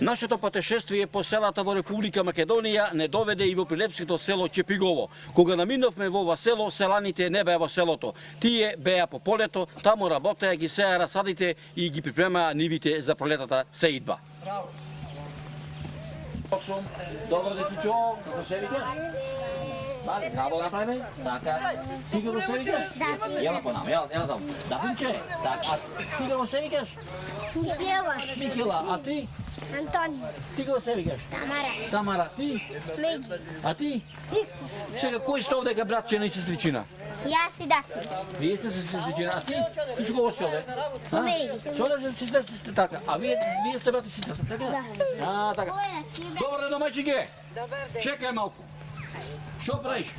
Нашето пътешествие по селата во Република Македонија не доведе и во прилепското село Чепигово. Кога наминавме во ова село, селаните не беа во селото. Тие беа по полето, таму работеа, ги сеа расадите и ги припремаа нивите за пролетата сеидба. Добро детичо, како се викаш? Дали, здраво направиме? Така. Ти како се викаш? Јела понам, јела таму. Дафинче? Така. Ти како се викаш? Михела. Михела, а ти? Антони. Ти како се викаш? Тамара. Тамара, ти? Меги. А ти? Сега, кој сте овдека братче на сличина? Јас и Дафи. Вие сте се сличина, а ти? Ти што го си овде? Меги. Што да сте така? А вие сте брат и сестра, така? А, така. Добар ден, домаќике. Чекај малку. Што правиш?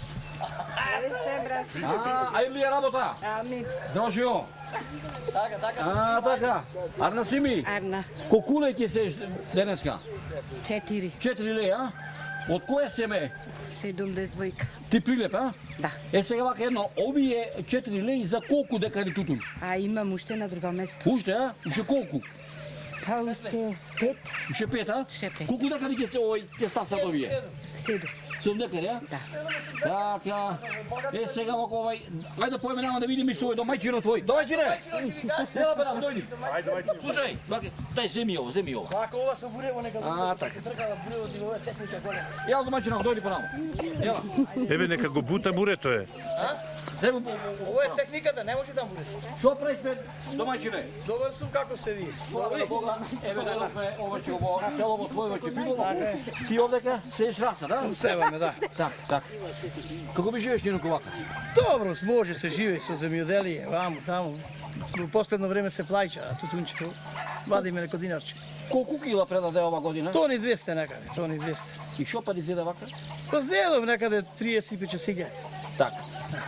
Ајде ли е работа? Здраво живо. Така. Арна си ми? Арна. Колку леј ќе сееш денеска? 4. 4 леј, а? Од кое семе? 72. Ти Прилеп, а? Да. Сега вака едно, овие 4 леј за колку декари тутун? А имам уште на друго место. Уште, а? Уште колку? Па уште 5. Уште 5, а? Уште 5. Колку декари ќе стасат овие? 7. 7 декари, а? Да. Така. Сега вака овај, ајде поименавам да видим и свој домаќино твој. Домаќине! Ела бе нам, дојди. Слушај, вака, дај земи ово, земи ово. Ако ова со бурево нека Така. тркала бурево ти ова техника горе. Ела домаќино, дојди понамо. Ела. Ебе, нека го бута бурето е. Земи, Ова е техниката, не може да буре. што правиш бе, домаќине? Добар сум, како сте ви? Благодаря на Бога, еве дојдовме оваче во село во твој ваќе Пилово. Ти овдека сееш раса, да? Севаме, да. Так. Како би живееш неко вака? Добро, може се живе со земјоделие, ваму, таму. Во последно време се плаќа тутунчето. Вадиме неко динарче. Колку кила предаде ова година? Тони 200 некаде, тони 200. И што па изеде вака? Па зедов некаде 35.000. Так.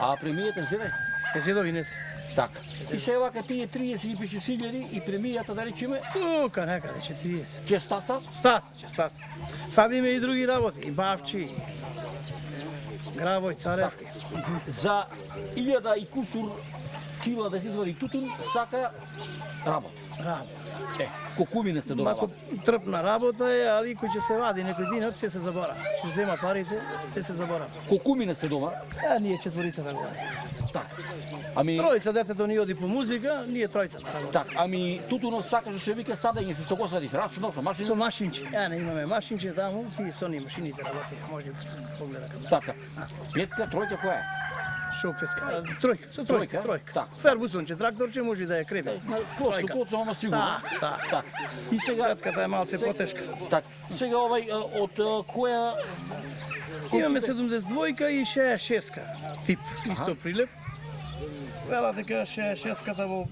А премијата зеде? Е зедови не се. Так. И сега вака тие 35.000 и премијата да речеме Тука некаде 40. ќе стаса? Ќе стаса. Садиме и други работи, и бавчи, и гравој, царевки. За 1000 и кусур кила да се извади тутун, сака работа. Работа. Колку мине сте добра? Мако трпна работа е, али кој ќе се вади некој динар, се забора. Ќе зема парите, се забора. Колку мине сте дома? Ние четворицата го вади. Так. Ами Тројца детето ни оди по музика, ние тројцата работи. так, ами тутунот сака што се вика садење, што го садиш, рачно со машина. Со машинче. Не имаме машинче таму, ти со ни машините работи. Може погледа кај. Така. Петка, тројка која е? Шо петка? Тројка, со тројка. Так. Фербусонче, тракторче може да е крепе. Со клоц, ама сигурно. Так. И сега Петката е малце потешка. так. Сега овај од која Имаме 72 и 66 тип, исто Прилеп. Вела дека 66-ката во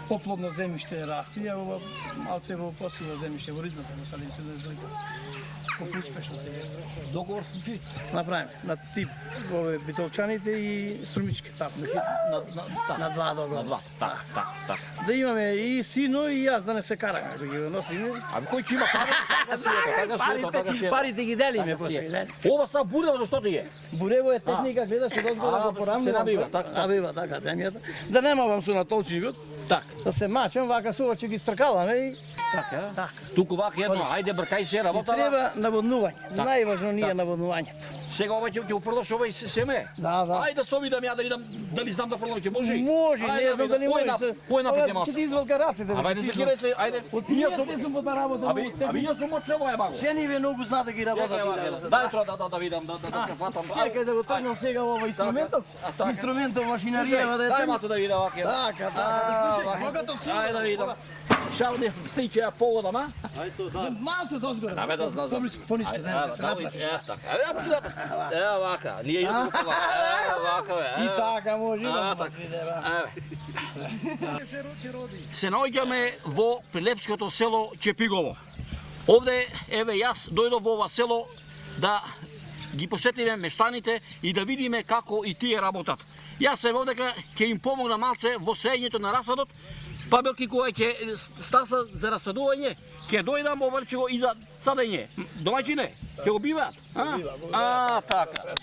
поплодно земјиште расти, а ова малце во посиво земјиште, во ридното го садим 72-ката. Успешно се гледа. договор случи Направиме на тип ове битолчаните и струмички тап. На два договора. на два. Так. Да имаме и сино и јас да не се караме, да ги носиме. Ами кој ќе има Парите ги делиме после. Ова са бурево зашто ти е? Бурево е техника, гледаш од озгора го порамне. се набива, така. Набива така земјата. Да немавам со натолчигот. Так. Да се мачам, вака со очи ги стркаламе и Така. така. Туку вака едно, ајде бркај се И работа. треба наводнување. Најважно ни е наводнувањето. Сега ова ќе уфрлаш овај семе. Да. Ајде да се обидам ја дали знам да фрлам ќе може. Може, не знам дали може. Кој напред Ќе ти извалка раците. Абе не се кире се, ајде. Јас сум по работа. Аби јас сум од село е багу. Жениве многу знаат да ги работат. Дај тоа да видам, да се фатам. Чекај да го тргнам сега ова инструментов. Инструментов машинарија да Дај е. малку да видам вака. Така. Ајде да видам. Шал не прича ја погодам, а? Малце дозгоре. Абе да знам. Пониско да се направи. Ева вака, ние идеме тука. Ева вака бе. И така може да така. видиме. Се наоѓаме во прилепското село Чепигово. Овде, еве јас дојдов во ова село да ги посетиме мештаните и да видиме како и тие работат. Јас се овдека ќе им помогна малце во сеењето на расадот, па белки кој ќе стаса за расадување, ќе дојдам обрче го и за садење. Домаќине, ќе го биваат, а? Така.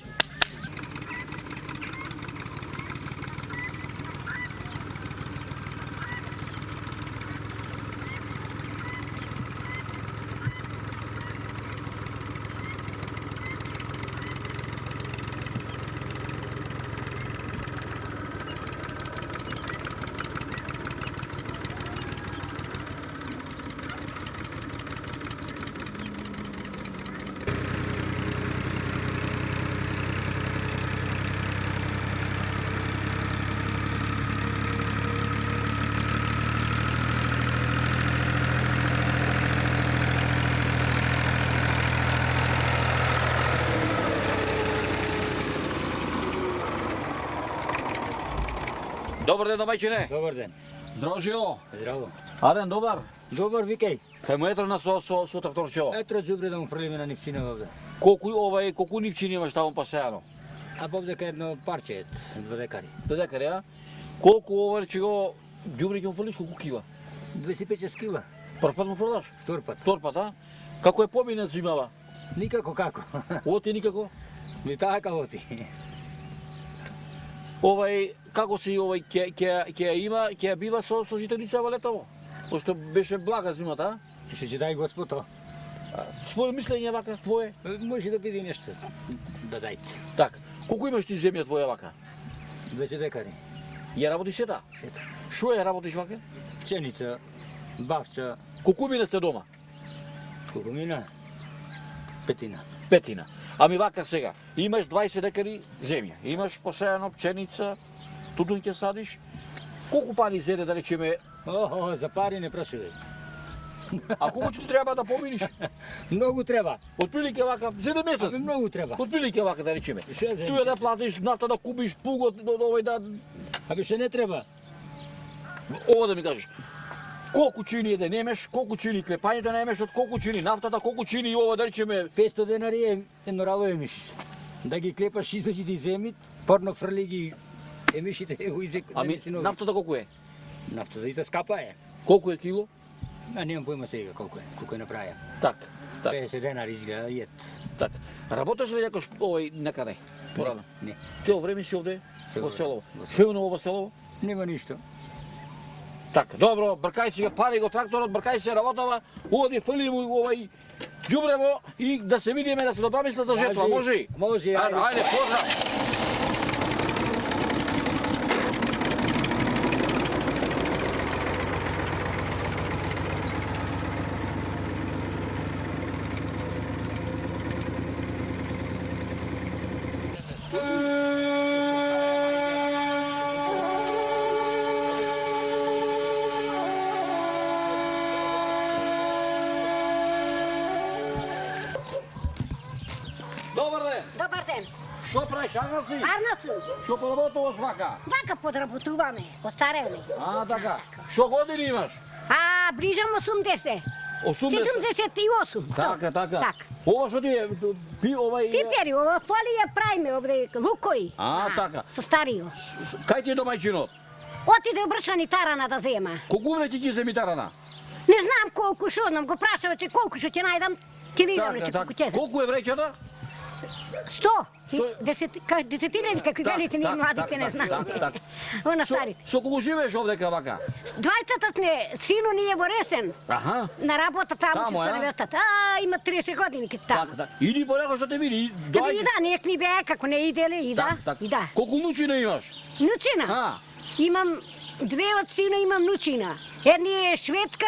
Добар ден, домајчине. Добар ден. Здраво живо. Здраво. Аден, добар. Добар, викај. Кај му етрана со тракторчево. Етро џубре да му фрлиме на нивчина овде. Колку нивчини имаш таму пасеано? А повдека едно парче, 2 декари. До декари, а? Колку че го џубре ќе му фрлиш, колку кила? 25 кила. Прв пат му фрлаш? Втор пат. Втор пат, а? Како е помина зимава? Никако како. Оти никако? Ми така оти. Како си ќе има, ќе бива со жителица во летово? Пошто беше блага зимата, а? Ще ќе дај Господ. Своје мислење вака твое? Може да биде нешто. Да дајте. Так, колку имаш ти земја твоја вака? 20 декари. Ја работиш сета? Сета. Шо ја работиш вака? Пченица, бавча, Колку мина сте дома? колку мина? 5. Петина. Ами вака сега, имаш 20 декари земја, имаш посејано пченица, тутун ќе садиш. Колку пари зеде да речеме, Охо, за пари не прашувај. а колку ти треба да поминиш? Многу треба. Отприлike вака, за еден месец. Абе, многу треба. Отприлike вака да речеме. Шо е за Струја да платиш, нафта да купиш, плугот, да... Абе, ше не треба. Ова да ми кажеш. Колку чини еден немеш, колку чини клепањето немеш, од колку чини нафтата, колку чини и ова да речеме 500 денари е едно рало емишиш. Да ги клепаш изноќи ти земит, порно фрли ги емишите го изек. Ами нафтата колку е? Нафтата и то скапа е. Колку е кило? А немам појма сега колку е направија. Так, так, 50 денари изгледа јет. так. Работеш ли некош некаде? Порано. Не, Цело време си овде Цело во време, селово. во селово. Што има ново во селово? нема ништо. Так, добро, бркај си го пари го тракторот, бркај се работава, оди фрли му ѓубрево и да се видиме да се добрамисла за жетва, може? Може, Ајде, ајде, поздрав. Добар ден. Добар ден. Што правиш, Ана си? Арна сум. Што поработуваш вака? Вака подработуваме, постарели. А, така. Што години имаш? А, ближам 80. 80. 78. Така, така. Так. Ова што ти е, Пипери, ова фолија правиме овде, лукои. А, така. Со старио. Кај ти е домајчинот? Отиде обршани тарана да зема. Колку време ти ќе земи тарана? Не знам колку што знам, го прашавате колку што ќе најдам, ќе видам рече колку ќе. Колку е вреќата? 100. Сто- Десетина какви велите ние младите не знаеме. Она старите. Со кого живееш овдека вака? Двајцата сме, сину ни е во Ресен. Аха. На работа таму Таму, се е, со а? невестата. А, има 30 години ке таму. Така, така. Иди по него што те види. Каде и да, нек ни бе, како не иделе, и да, и да. Колку внучина имаш? Нучина. А, Имам две од сина, имам нучина. Едни е шведска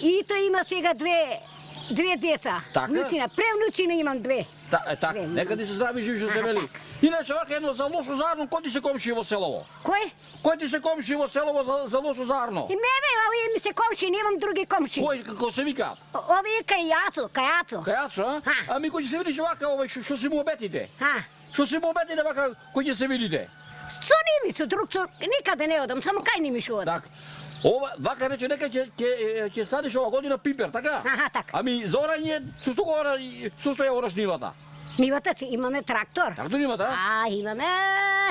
и тој има сега две деца. Така? Нучина, превнучина имам две. така, Две, нека ти се здрави жив што се Аха, вели. Иначе вака едно за лошо зарно, кој ти се комши во селово? Кој? Кој ти се комши во селово за лошо зарно? И ме бе, овие ми се комши, немам други комши. Кој, како се вика? Овие кајацо. Кајацо, а? Ха. Ами кој ќе се видиш вака, што си му обетите? А, Што си му обетите вака, кој ќе се видите? со ними, со друг, никаде не одам, само кај ними шо одам. Так. Ова вака рече дека ќе садиш ова година пипер, така? Аха, така. Ами заорање, со што ја ораш нивата? Нивата си, имаме трактор. Трактор имате, а? А, имаме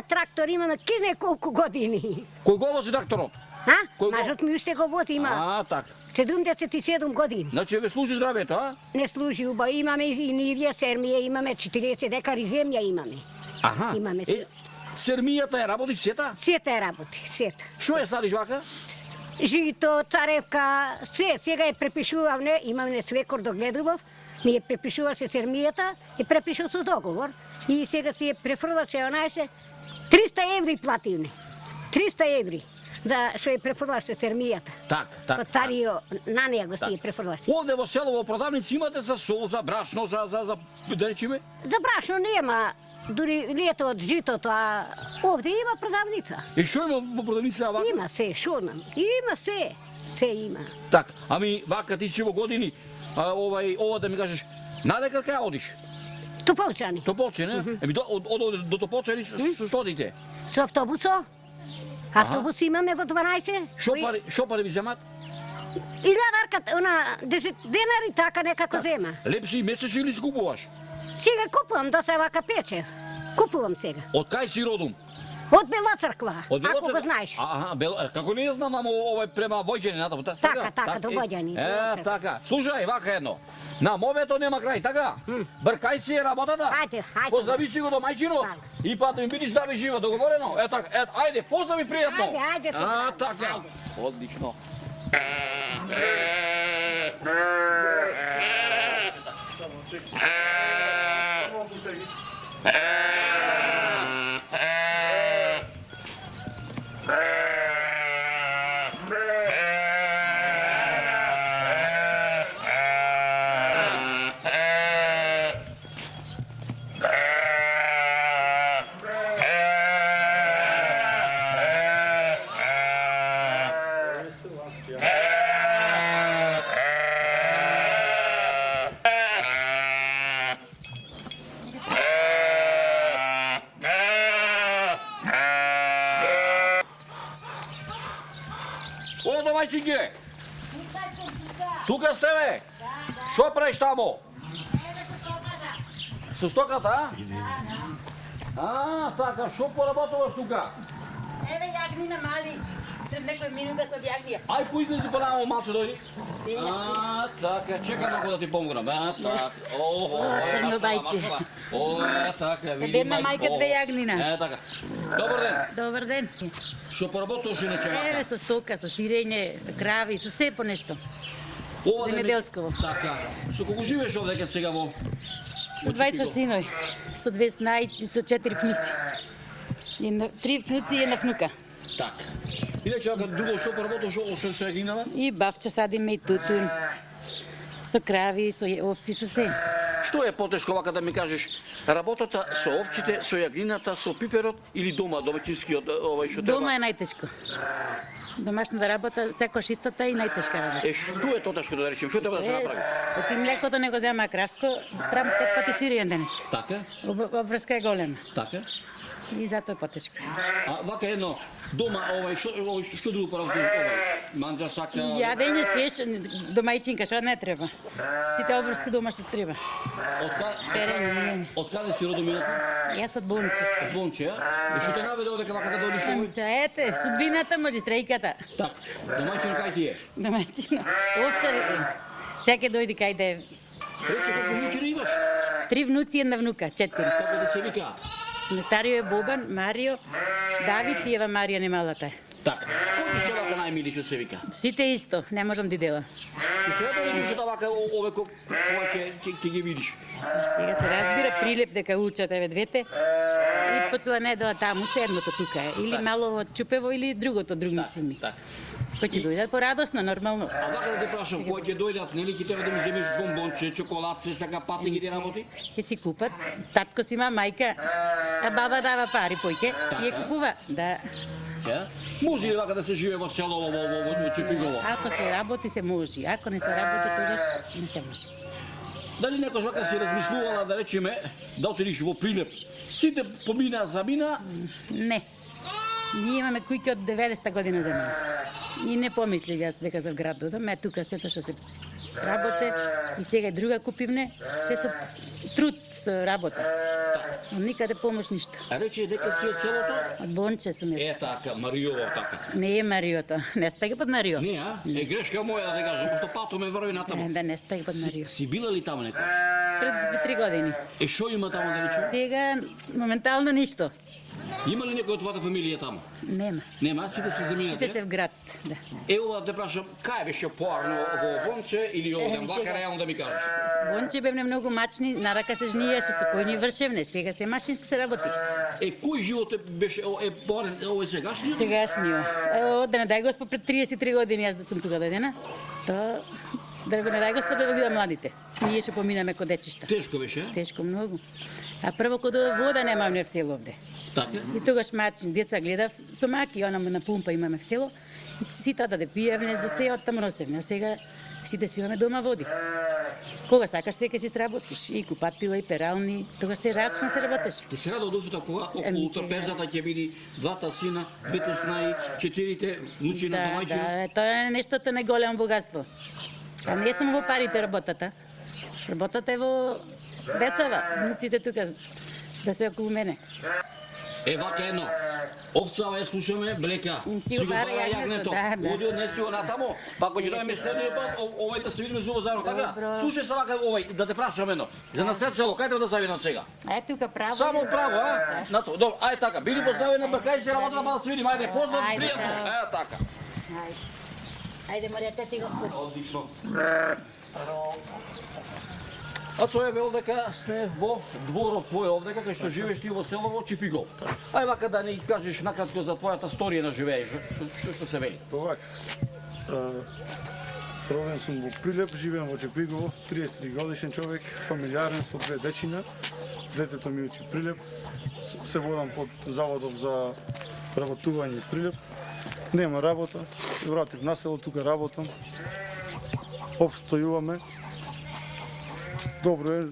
трактор, имаме кизне колку години. Кој го вози тракторот? А? Кој го- Мажот ми уште го вози, има А, така. 77 години. Значи ве служи здравето, а? Не служи уба, имаме и нивија сермија, имаме 40 декари земја имаме. Аха. Имаме се. Сермијата ја работи сета? Сета е работи, сета. Што ја садиш вака? Жито, царевка, се, сега е препишував, не, имаме свекор догледував, ми е препишува се сермијата и препишува со договор. И сега си е префрлаше, онајше, 300 еври плативне. 300 еври за што е префрлаше сермијата. Так. Од царио, на неја го си е префрлаше. Овде во село во продавници имате за сол, за брашно, за да речеме? За брашно нема, дури лето од житото, а овде има продавница. И што има во продавница вака? Има се, шо знам, има се, се има. Так, ами вака ти си во години, ова да ми кажеш, на лекар кај одиш? Тополчани. Тополче, не? Еми до Тополчани со што одите? Со автобусо, Автобус имаме во 12. Шо пари ви земат? Илјадарка, она 10 денари така некако зема. Лепси месечно или скупуваш? Сега купувам до се вака пече. Купувам сега. Од кај си родум? Од Бела црква, Од Бела ако го Црква? знаеш. Како не ја знам, ама овој према Војđани натаму. Така, до Војđани, Бела Црква. Така. Слушај, вака едно. На мовето нема крај, така? Бркај си е работата. Ајде. Поздрави си го до мајчино. Така. И па да ми бидиш да ви жива, договорено? Така, ајде, поздрави пријатно. Ајде, сега. Така. Одлично. О, домајчиње! Тука сте, бе? Шо правиш тамо? Со стоката, а? Така, шо поработуваш тука? Еве јагнина мали, след некој минута од јагнија. Ај, поизлези понамо малце дојди. Така, чекам како да ти помогнам, така. Црно бајче. Така, види Дедна мајка две јагнина. Така. Добар ден. Добар ден. Шо поработуваш иначе? Еве со стока, со сирење, со крави, со се по нешто. Ова да ми- Земјоделско. Така. Со колку живееш овде сега во? Со двајца синови, со две снајки и со 4 внуци. Една, 3 внуци и една внука. Така. Иначе, ако друго шо поработуваш освен со јагнинава? И бавча садиме и тутун. Со крави, со овци, со се. Што е потешко вака да ми кажеш? Работата со овците, со јагнината, со пиперот или дома, домаќинскиот овој што треба? Дома е најтешко. Домашната работа, секојаш истата и најтешка работа. Што е тоа тешко да речем? Што треба да се направи? Од и млекото не го зема кравско, правам 5 пати сирење денес. Така, Обврска е голема така. и затоа е потешко. А вака едно дома што друго поработуваш овој? Манџа, сака. Јадење сеш, домајчинка, што не треба. Сите обврски дома што треба. Перење. Од каде си родомината? Јас од Бонче. Од Бонче, а? И што те наведе одека вака да дојдеш Ами овој? се, ете, судбината може, стрејката. Така, домаќин кај ти е? Домајчина. Овца, секе дојди кај да е. Рече колку внучи имаш? 3 внуци и една внука, 4. Како да се викаат? Стариот е Бобан, Марио, Давид и Ева Марија немалата. Така. Кој се вака најмили што се вика? Сите исто, не можам да дела. И сега да видиш што вака ове кога ќе ги видиш. Сега се разбира прилеп дека учат еве двете. И по цела недела таму седмото тука е. Или мало од Чупево или другото, други сими. Така. Кој ќе дојдат порадосно, нормално. А вака да те прашам, кој ќе дојдат, нели ќе треба да ми земеш бомбонче, чоколадце, сака пати ги ти работи? Ќе си купат. Татко си има мајка, а баба дава пари појке и ја купува. Да. Ја? Може ли вака да се живее во село во Чепигово? Ако се работи се може, ако не се работи тогаш не се може. Дали некош вака си размислувала да речеме да отидеш во Прилеп? Сите помина замина, Не. Ние имаме кујки од 90-та година за мене. И не помислив јас дека за град додам, тука сето што се работе и сега друга купивне, се со труд, со работа. Но никаде помош ништо. а рече дека си од селото? Од Бонче сум ја. Е така, Мариово така. Не е Мариото. Не спега под Марио. Не, а? Е грешка моја да те кажам, пошто пато ме врви натаму. Да, не спега под Марио. Си била ли таму некош? Пред 3 години. Е што има таму да речеме? Сега моментално ништо. Има ли некој од твојата фамилија таму? Нема. Нема, сите се заминати. Сите се в град. Да. Е, ова да те прашам, кај беше поарно во Бонче или овде? Вака сега. реално да ми кажеш. Бонче бевне многу мачни, нарака се жниеше, со кој ни вршевне. Сега се машински се работи. Е, кој живот беше поарен, овој сегашниот? Сегашниот. Ево, да не дај Господ пред 33 години јас да сум тука дадена. Тоа да го не дај Господ да го видам младите. Ние ще поминаме код дечишта. Тешко беше? Тешко многу. А прво код вода немаме в село овде. Така? И тогаш мачин деца гледав со маки, она на пумпа имаме в село. И сите да пиевне за се оттам носевме. А сега Сите си имаме дома води. Кога сакаш секој си сработиш. И купатила, и перални, тогаш се рачно се работеше. Ти се радо душата кога околу сега. трпезата ќе биде двата сина, двете снаи, четирите внучи на домајчино. Да, тоа е нештото најголемо богатство. А не само во парите работата. Работата е во децава, внуците тука, да се околу мене. Е, вака едно. Овцава ја слушаме, блека. Си го бара јагнето, да, да. Оди однеси го натамо, па ако ќе дојдеме следниот пат, овој да се видиме зубо заедно, така? Добро. Слушај се вака, овој, да те прашам едно. За наслед село, кај треба да завидам сега? Е, тука право. Само право, а? На тоа, добро, ајде така, биди поздрави на бркај се работа, па да се видим, ајде, поздрав, Ајде, пријатно. чао. Е, така. Ајде, морете ти го. Одлично. А со еве овдека сме во дворот твој овдека, кај што живееш ти во село Чипигов. Ај вака да ни кажеш накратко за твојата сторија на живееш, што се вели. Овак, роден сум во Прилеп, живеам во Чепигово, 33 годишен човек, фамилиарен со две дечина. Детето ми учи Прилеп, се водам под заводов за работување Прилеп. Нема работа, се вратив на село, тука работам. Обстојуваме. Добро е,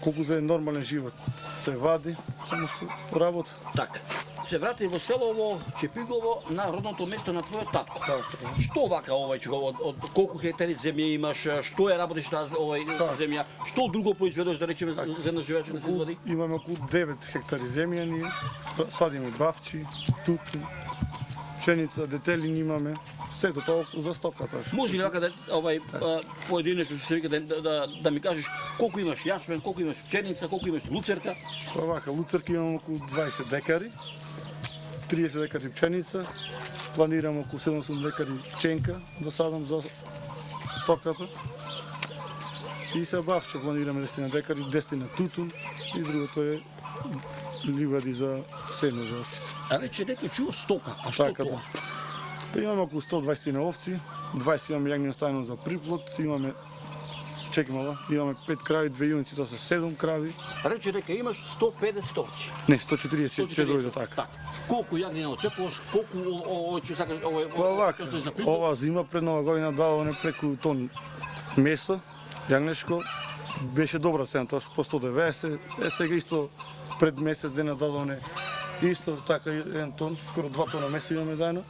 колку за нормален живот се вади, само се работа. Така. Се врати во село во Чепигово на родното место на твојот татко. Така. Што вака овој од колку хектари земја имаш, што е работиш таа овој земја, што друго произведуваш да речеме за една живееш да се извади? Имаме околу 9 хектари земја ние, садиме бавчи, тутун, пшеница, детелини имаме, сето тоа за стоката. Може ли вака да поединечно што се вика да ми кажеш колку имаш јашмен, колку имаш пшеница, колку имаш луцерка? Па вака, луцерки имам околу 20 декари, 30 декари пшеница, планирам околу 7 декари пченка да садам за стоката. И се бавче планираме 10 декари, 10 на тутун и другото е ливади за сено за овците. А рече дека чува стока, а што Така, тоа? Па имаме околу 120 на овци, 20 имаме јагнено стајно за приплод, имаме чекай мала, имаме 5 крави, 2 јуници, тоа се 7 крави. Рече дека имаш 150 овци. Не, 140 ќе дојде така. Колку јагнина очекуваш, колку овој ќе сакаш Па вака, што е за приплод? ова зима пред Нова година дадоване преку тон месо, јагнешко, беше добра цена, тоа по 190, сега исто пред месец дена дадоване исто така 1 тон, скоро 2 тона месо имаме дајно,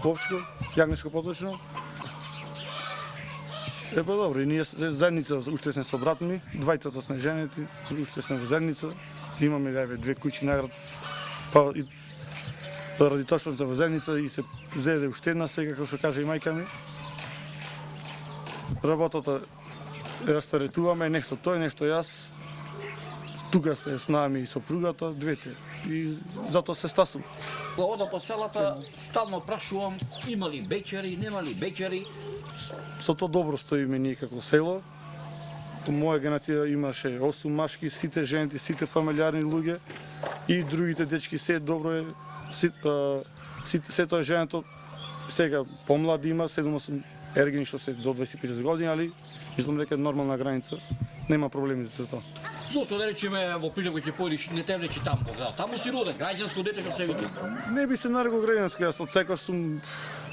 овчко, јагнешко поточно. Па добро, и ние заедница уште сме со брат ми, двајцата сме женети, уште сме во заедница, имаме две куќи наград, па и ради тоа што сме во заедница и се зеде уште една сега, како што каже и мајка ми. Работата е растаретуваме, нешто тој, нешто јас. Тука се с нами и сопругата, двете. И затоа се стасувам. Кога одам по селата, стално прашувам има ли бечари, нема ли бечари. Со тоа добро стоиме ние како село. По моја генерација имаше 8 машки, сите женети, сите фамилиарни луѓе и другите дечки се добро е. Се тоа е женето сега помлади има 7-8 ергени што се до 25 години, али мислам дека е нормална граница. Нема проблеми за тоа. Зошто да речеме во Прилеп ќе појдеш, не те влечи таму, да. Таму си роден, граѓанско дете што се вidi. Не би се нарекол граѓанско, јас од секој сум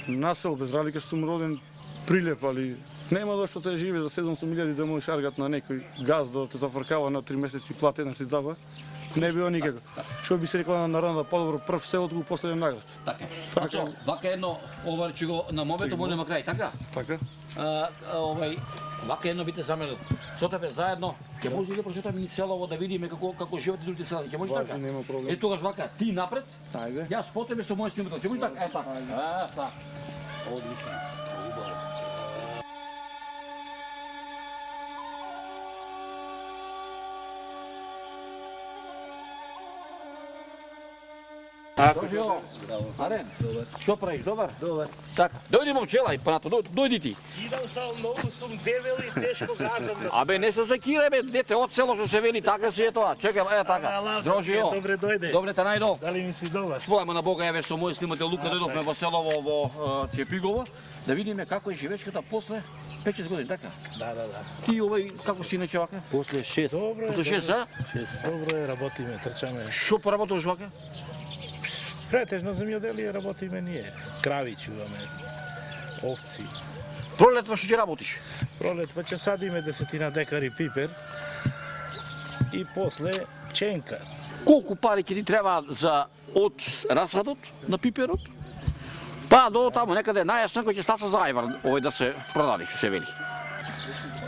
насел, без разлика што сум роден Прилеп, али нема да што те живе за 700.000 да му шаргат на некој газ да те зафркава на 3 месеци плата еднаш ти дава. Не било никако. Што би се рекло на народа подобро прв селото го последен наград. Така. Значи, вака едно ова рече го на моментот му нема крај, така? Така? Вака едно бите замерил. Со тебе заедно ќе може да прочитаме ни селово да видиме како живеат и другите села. Ќе може Важи, така? нема проблем. Е тогаш вака ти напред. Ајде. Јас по тебе со мој снимател. Ќе може така? Е така. Така. Одлично. Убаво. Дожио. Арен. Што правиш? Добар? Добар. Така. Дојди момчела и панато, дојди ти. Идам са многу сум дебел и тешко газам. Абе не се секирај бе, дете од село што се вели така си е тоа. Чекам, е така. Дожио. Добре дојде. Добре те најдов. Дали ми си добар? Сполајме на Бога, еве со мој снимател Лука дојдовме во село во Чепигово да видиме како е живечката после 5-6 години, така? Да. Ти овој како си иначе вака? После 6. Добро е. После 6, а? 6. Добро е, работиме, трчаме. Што поработуваш вака? Претежно земјоделие работиме ние. Крави чуваме, овци. Пролетва што ќе работиш? Пролетва ќе садиме 10 декари пипер и после пченка. Колку пари ќе ти треба за од расадот на пиперот? Па до таму некаде најасно кој ќе стаса за ајвар, овој да се продаде, што се вели.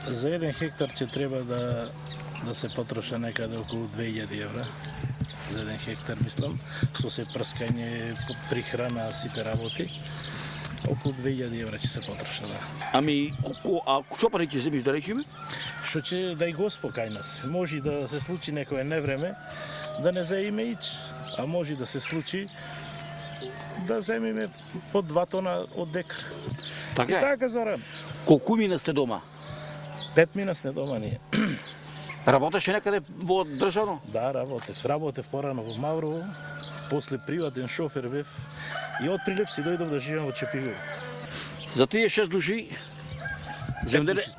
За 1 хектар ќе треба да се потроша некаде околу 2000 евра. За 1 хектар, мислам, со се прскање, прихрана, сите работи. Околу 2000 евра ќе се потроша, да. Ами, а што пари ќе земиш да речеме? Што ќе да и Господ кај нас. Може да се случи некое невреме, да не заиме ич, а може да се случи да земиме по 2 тона од декар. Така И е. така зарам. Колку мина сте дома? 5 мина сме дома ние. Работеше некаде во државно? Да, работев порано во Маврово, после приватен шофер бев и од Прилеп си дојдов да живеам во Чепигово. За тие 6 души,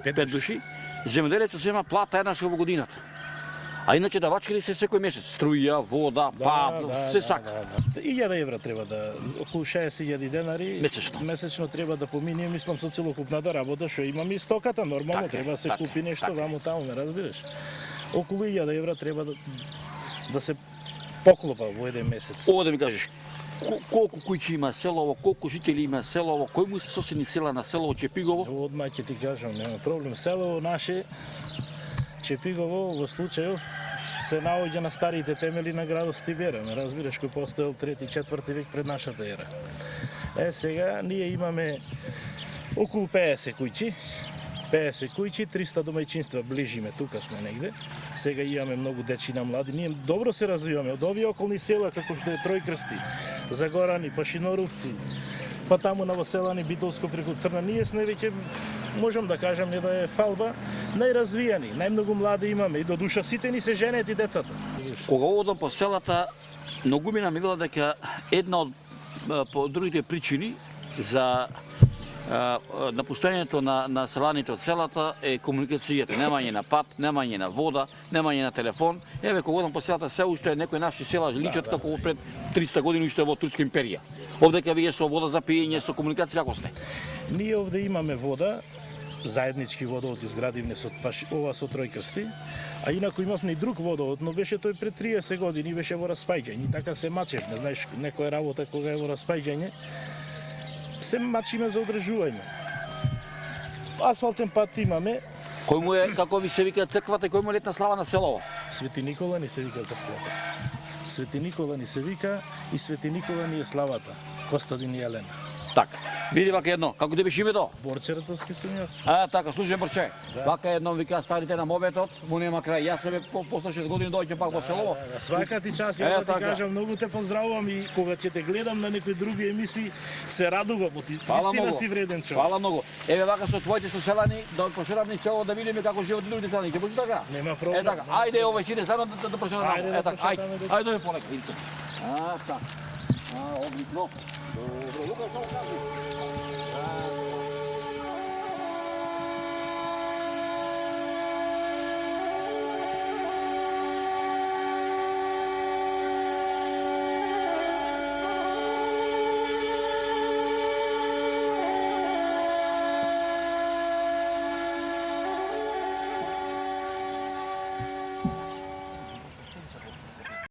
пет 5 души, земјоделецот зема плата еднаш во годината. А иначе давачките се секој месец, струја, вода, пат, се сака. 1000 евра треба да, околу 60.000 денари Месечно. треба да помине, мислам со целокупната работа што имаме и стоката, нормално Така е, треба да се така е, купи нешто така е. ваму таму, ме разбираш. Околу 1000 евра треба да се поклопа во еден месец. Ово да ми кажеш, колку куќи има селово, колку жители има селово, кој му се соседни села на селово Чепигово? Одма ќе ти кажам, нема проблем. Селово наше Чепигово во случајов се наоѓа на старите темели на градот Стибера, ме разбираш, кој постоел 3-4 век пред нашата ера. Сега ние имаме околу 50 куќи, 300 домајчинства ближиме, тука сме негде. Сега имаме многу дечина млади, ние добро се развиваме. Од овие околни села, како што е Тројкрсти, Загорани, Пашиноровци, па таму Новоселани, Битолско преку Црна, ние сме веќе, можам да кажам, не да е фалба, најразвијани, најмногу млади имаме и до душа сите ни се женет и децата. Кога одам по селата, многумина ми вела дека една од по другите причини за напуштањето на селаните од селата е комуникацијата, немање на пат, немање на вода, немање на телефон. Еве кога одам по селата, се уште некои наши села личат како пред 300 години уште во Турска империја. Овдека вие со вода за пиење, со комуникација како сте? Ние овде имаме вода, заеднички водовод изградивме ова со Тројкрсти, а инаку имавме и друг водовод, но беше тој пред 30 години, беше во распаѓање. Така се мачевме, знаеш, некоја работа кога е во распаѓање, се мачиме за одржување. Асфалтен пат имаме, Кој му е, како ви се вика црквата, кој му е летна слава на селово? Свети Никола ни се вика црквата. Свети Никола ни се вика и Свети Никола ни е славата. Костадин и Елена. Така. Види вака едно, како ти беше името? Борче Ратовски сум јас. Така, слушај Борче. Вака едно вика старите на моветот, му нема крај. Јас себе после 6 години дојќе пак во селово. Свака ти час, ја да ти кажам, многу те поздравувам и кога ќе те гледам на некои други емисии, се радувам, ти вистина си вреден човек. Фала многу. Еве вака со твоите соселани, да пошеравни село да видиме како живеат другите селани. Ќе може така? Нема проблем. Така, ајде овој сиде само да пошераваме. Ајде да Така, ајде. пошетаме, Ајде овој полека, идите. Така. Одлично. Добро, Лука, што кажи?